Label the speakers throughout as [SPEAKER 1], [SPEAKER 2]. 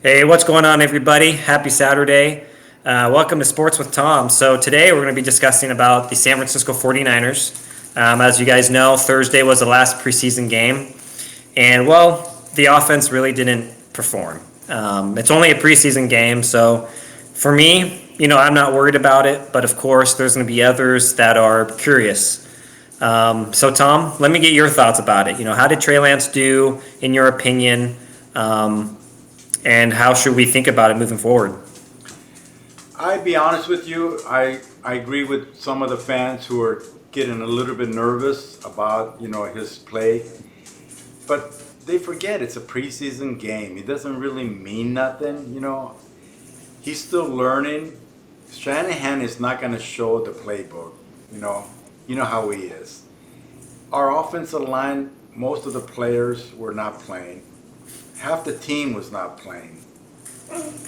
[SPEAKER 1] Hey, what's going on, everybody? Happy Saturday. Welcome to Sports with Tom. So today we're going to be discussing about the San Francisco 49ers. As you guys know, Thursday was the last preseason game. And, well, the offense really didn't perform. It's only a preseason game, so for me, I'm not worried about it. But, of course, there's going to be others that are curious. So, Tom, let me get your thoughts about it. How did Trey Lance do, in your opinion? And how should we think about it moving forward?
[SPEAKER 2] I'd be honest with you, I agree with some of the fans who are getting a little bit nervous about, his play. But they forget it's a preseason game. It doesn't really mean nothing. He's still learning. Shanahan is not going to show the playbook, you know. You know how he is. Our offensive line, most of the players were not playing. Half the team was not playing.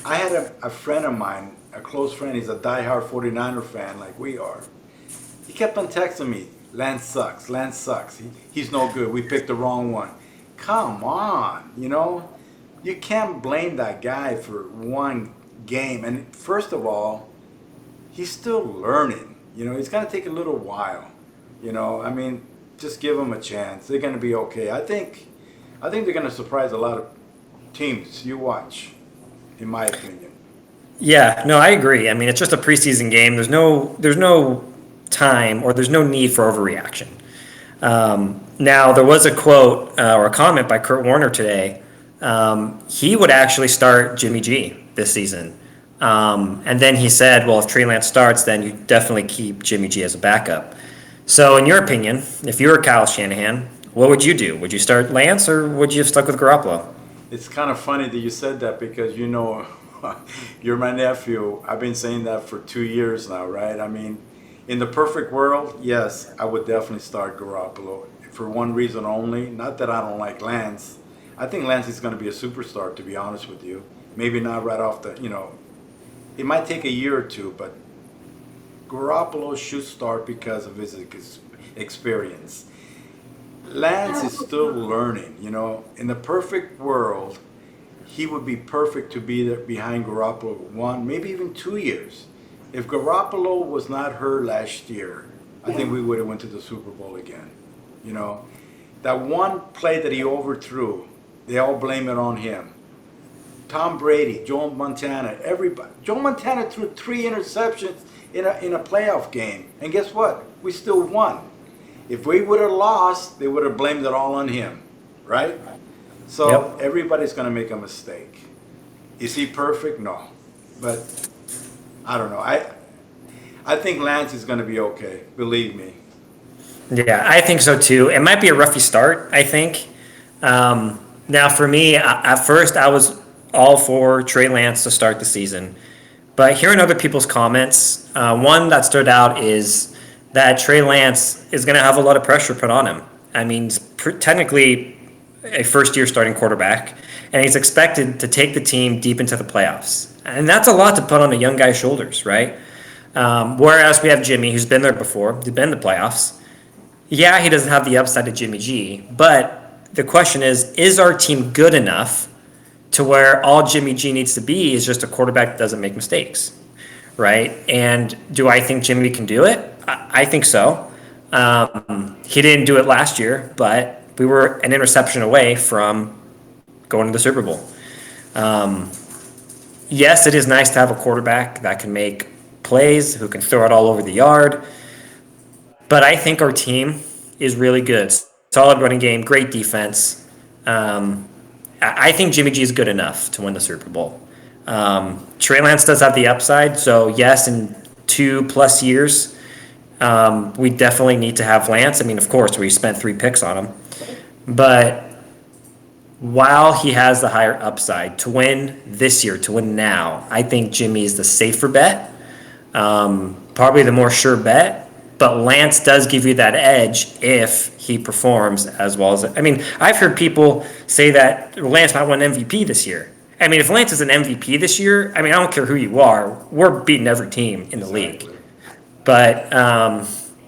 [SPEAKER 2] I had a friend of mine, a close friend, he's a diehard 49er fan like we are. He kept on texting me, Lance sucks, Lance sucks. He's no good, we picked the wrong one. Come on. You can't blame that guy for one game. And first of all, he's still learning. It's going to take a little while. Just give him a chance. They're going to be okay. I think they're going to surprise a lot of teams. You watch, in my opinion.
[SPEAKER 1] Yeah, no, I agree. It's just a preseason game. There's no time or there's no need for overreaction. Now, there was a quote or a comment by Kurt Warner today. He would actually start Jimmy G this season. And then he said, well, if Trey Lance starts, then you definitely keep Jimmy G as a backup. So, in your opinion, if you were Kyle Shanahan, what would you do? Would you start Lance or would you have stuck with Garoppolo?
[SPEAKER 2] It's kind of funny that you said that because you're my nephew. I've been saying that for 2 years now, right? In the perfect world, yes, I would definitely start Garoppolo for one reason only. Not that I don't like Lance. I think Lance is going to be a superstar, to be honest with you. Maybe not right off it might take a year or two, but Garoppolo should start because of his experience. Lance is still learning. In the perfect world, he would be perfect to be there behind Garoppolo 1, maybe even 2 years. If Garoppolo was not hurt last year, I think we would have went to the Super Bowl again. That one play that he overthrew, they all blame it on him. Tom Brady, Joe Montana, everybody. Joe Montana threw 3 interceptions in a playoff game, and guess what? We still won. If we would have lost, they would have blamed it all on him, right? So
[SPEAKER 1] Yep.
[SPEAKER 2] everybody's going to make a mistake. Is he perfect? No. But I don't know. I think Lance is going to be okay. Believe me.
[SPEAKER 1] Yeah, I think so too. It might be a roughy start, I think. Now, for me, at first, I was all for Trey Lance to start the season. But hearing other people's comments, one that stood out is that Trey Lance is going to have a lot of pressure put on him. He's technically a first-year starting quarterback, and he's expected to take the team deep into the playoffs. And that's a lot to put on a young guy's shoulders, right? Whereas we have Jimmy, who's been there before, he's been in the playoffs. Yeah, he doesn't have the upside of Jimmy G, but the question is our team good enough to where all Jimmy G needs to be is just a quarterback that doesn't make mistakes, right? And do I think Jimmy can do it? I think so. He didn't do it last year, but we were an interception away from going to the Super Bowl. Yes, it is nice to have a quarterback that can make plays, who can throw it all over the yard. But I think our team is really good. Solid running game, great defense. I think Jimmy G is good enough to win the Super Bowl. Trey Lance does have the upside, so yes, in 2+ years, we definitely need to have Lance. Of course, we spent 3 picks on him. But while he has the higher upside to win this year, to win now, I think Jimmy is the safer bet, probably the more sure bet. But Lance does give you that edge if he performs as well as. I've heard people say that Lance might win MVP this year. If Lance is an MVP this year, I don't care who you are, we're beating every team in the league. But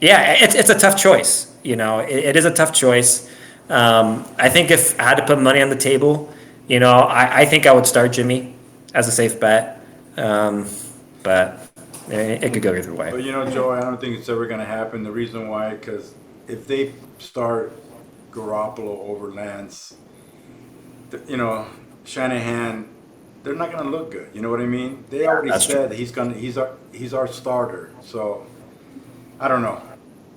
[SPEAKER 1] yeah, it's a tough choice. It is a tough choice. I think if I had to put money on the table, I think I would start Jimmy. as a safe bet. But it could go either way.
[SPEAKER 2] But Joey, I don't think it's ever going to happen. The reason why, because if they start Garoppolo over Lance, Shanahan, they're not going to look good. You know what I mean? They already
[SPEAKER 1] That's true.
[SPEAKER 2] said he's our starter. So I don't know.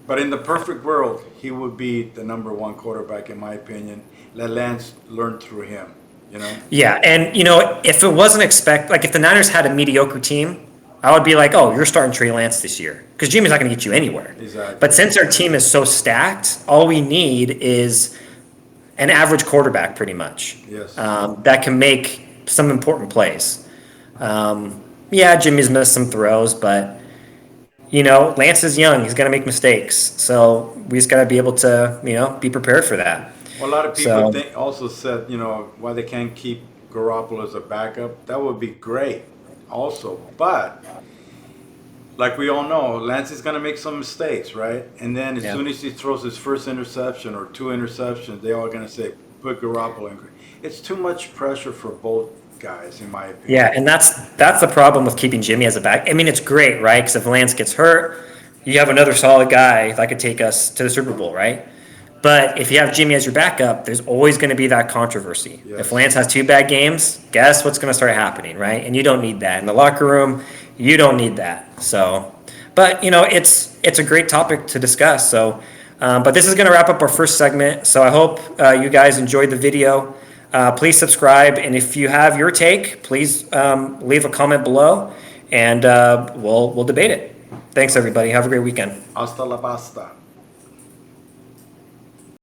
[SPEAKER 2] But in the perfect world, he would be the number one quarterback, in my opinion. Let Lance learn through him.
[SPEAKER 1] Yeah, and if it wasn't like if the Niners had a mediocre team, I would be like, oh, you're starting Trey Lance this year because Jimmy's not going to get you anywhere.
[SPEAKER 2] Exactly.
[SPEAKER 1] But since our team is so stacked, all we need is an average quarterback, pretty much.
[SPEAKER 2] Yes.
[SPEAKER 1] That can make some important plays. Yeah, Jimmy's missed some throws, but Lance is young. He's going to make mistakes, so we just got to be able to be prepared for that.
[SPEAKER 2] Well, a lot of
[SPEAKER 1] So
[SPEAKER 2] people also said, why they can't keep Garoppolo as a backup. That would be great, also. But like we all know, Lance is going to make some mistakes, right? And then as soon as he throws his first interception or two interceptions, they all going to say, put Garoppolo in. It's too much pressure for both guys, in my opinion.
[SPEAKER 1] yeah, and that's the problem with keeping Jimmy as a back. I mean, it's great, right? Because if Lance gets hurt, you have another solid guy that could take us to the Super Bowl, right? But if you have Jimmy as your backup, there's always going to be that controversy.
[SPEAKER 2] Yes.
[SPEAKER 1] If Lance has 2 bad games, guess what's going to start happening, right? And you don't need that in the locker room. You don't need that. So, but it's a great topic to discuss. So, but this is going to wrap up our first segment. So I hope you guys enjoyed the video. Please subscribe, and if you have your take, please leave a comment below, and we'll debate it. Thanks, everybody. Have a great weekend.
[SPEAKER 2] Hasta la pasta.